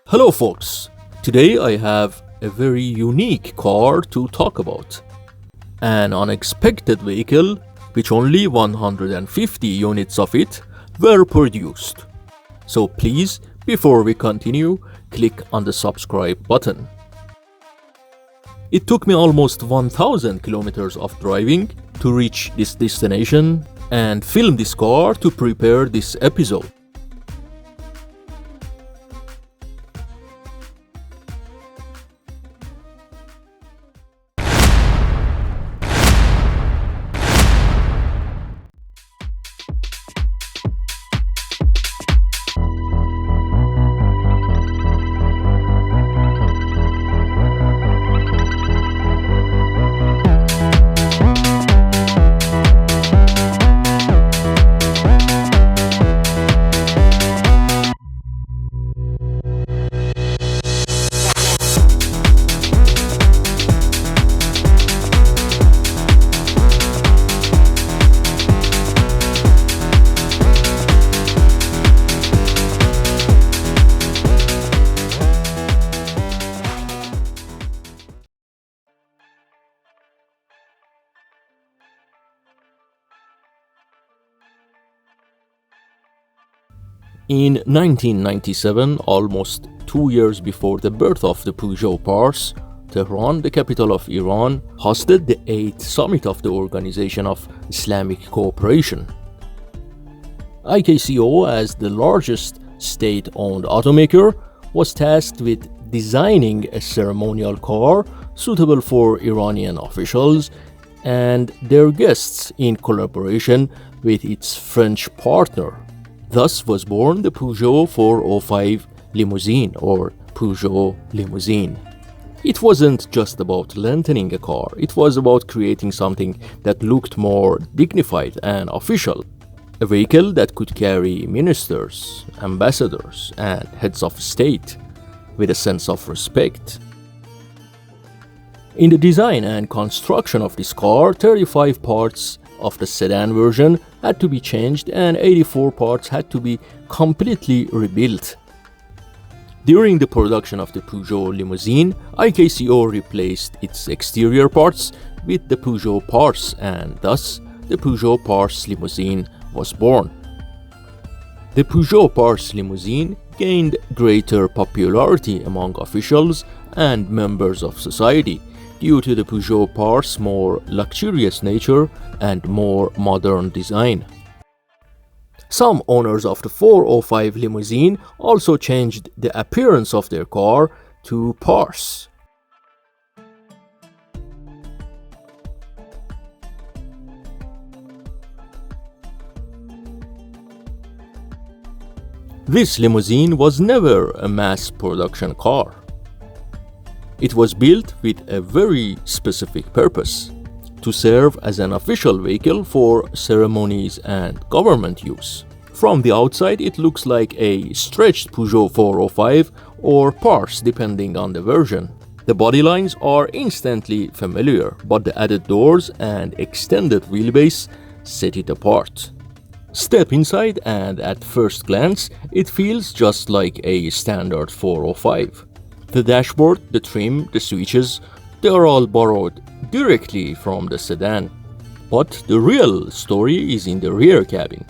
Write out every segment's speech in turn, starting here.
Hello folks, today I have a very unique car to talk about. An unexpected vehicle which only 150 units of it were produced. So please, before we continue, click on the subscribe button. It took me almost 1000 kilometers of driving to reach this destination and film this car to prepare this episode. In 1997, almost 2 years before the birth of the Peugeot cars, Tehran, the capital of Iran, hosted the 8th summit of the Organization of Islamic Cooperation. IKCO, as the largest state-owned automaker, was tasked with designing a ceremonial car suitable for Iranian officials and their guests in collaboration with its French partner. Thus was born the Peugeot 405 Limousine, or Peugeot Limousine. It wasn't just about lengthening a car, it was about creating something that looked more dignified and official. A vehicle that could carry ministers, ambassadors, and heads of state with a sense of respect. In the design and construction of this car, 35 parts of the sedan version had to be changed and 84 parts had to be completely rebuilt. During the production of the Peugeot Limousine, IKCO replaced its exterior parts with the Peugeot parts, and thus the Peugeot parts Limousine was born. The Peugeot parts Limousine gained greater popularity among officials and members of society due to the Peugeot parts' more luxurious nature and more modern design. Some owners of the 405 Limousine also changed the appearance of their car to parts. This limousine was never a mass production car. It was built with a very specific purpose: to serve as an official vehicle for ceremonies and government use. From the outside, it looks like a stretched Peugeot 405 or parts depending on the version. The body lines are instantly familiar, but the added doors and extended wheelbase set it apart. Step inside and at first glance, it feels just like a standard 405. The dashboard, the trim, the switches, they are all borrowed directly from the sedan. But the real story is in the rear cabin.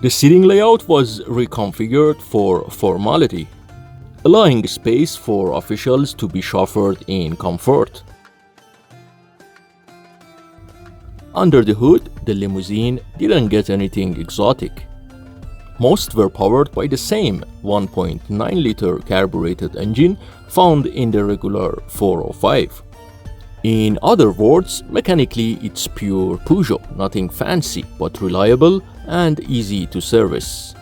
The seating layout was reconfigured for formality, allowing space for officials to be chauffeured in comfort. Under the hood, the limousine didn't get anything exotic. Most were powered by the same 1.9-liter carbureted engine found in the regular 405. In other words, mechanically it's pure Peugeot, nothing fancy but reliable and easy to service.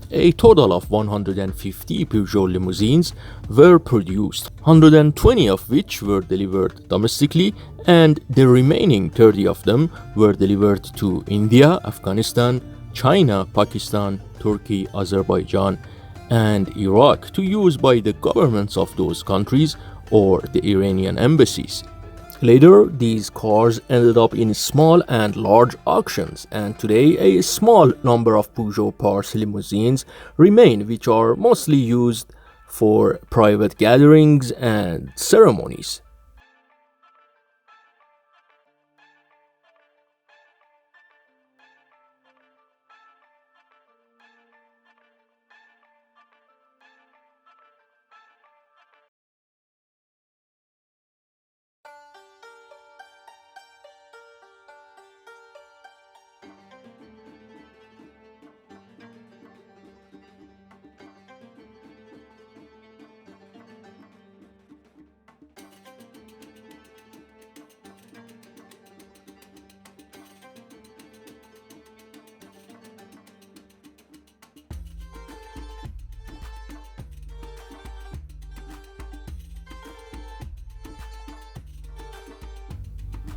A total of 150 Peugeot limousines were produced, 120 of which were delivered domestically, and the remaining 30 of them were delivered to India, Afghanistan, China, Pakistan, Turkey, Azerbaijan, and Iraq to use by the governments of those countries or the Iranian embassies. Later, these cars ended up in small and large auctions, and today a small number of Peugeot Pars limousines remain, which are mostly used for private gatherings and ceremonies.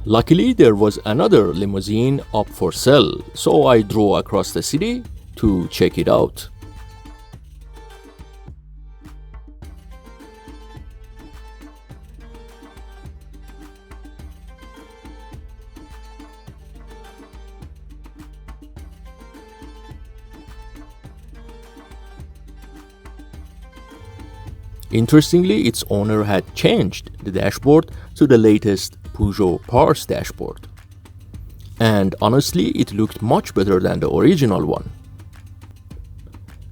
Luckily, there was another limousine up for sale, so I drove across the city to check it out. Interestingly, its owner had changed the dashboard to the latest Peugeot Pars dashboard. And honestly, it looked much better than the original one.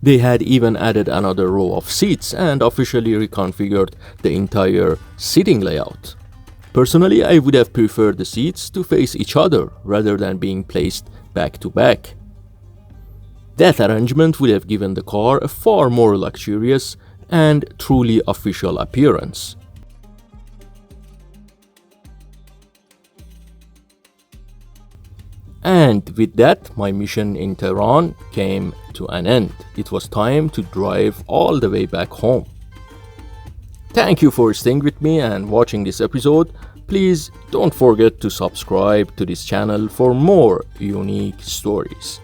They had even added another row of seats and officially reconfigured the entire seating layout. Personally, I would have preferred the seats to face each other rather than being placed back to back. That arrangement would have given the car a far more luxurious and truly official appearance. And with that, my mission in Tehran came to an end. It was time to drive all the way back home. Thank you for staying with me and watching this episode. Please don't forget to subscribe to this channel for more unique stories.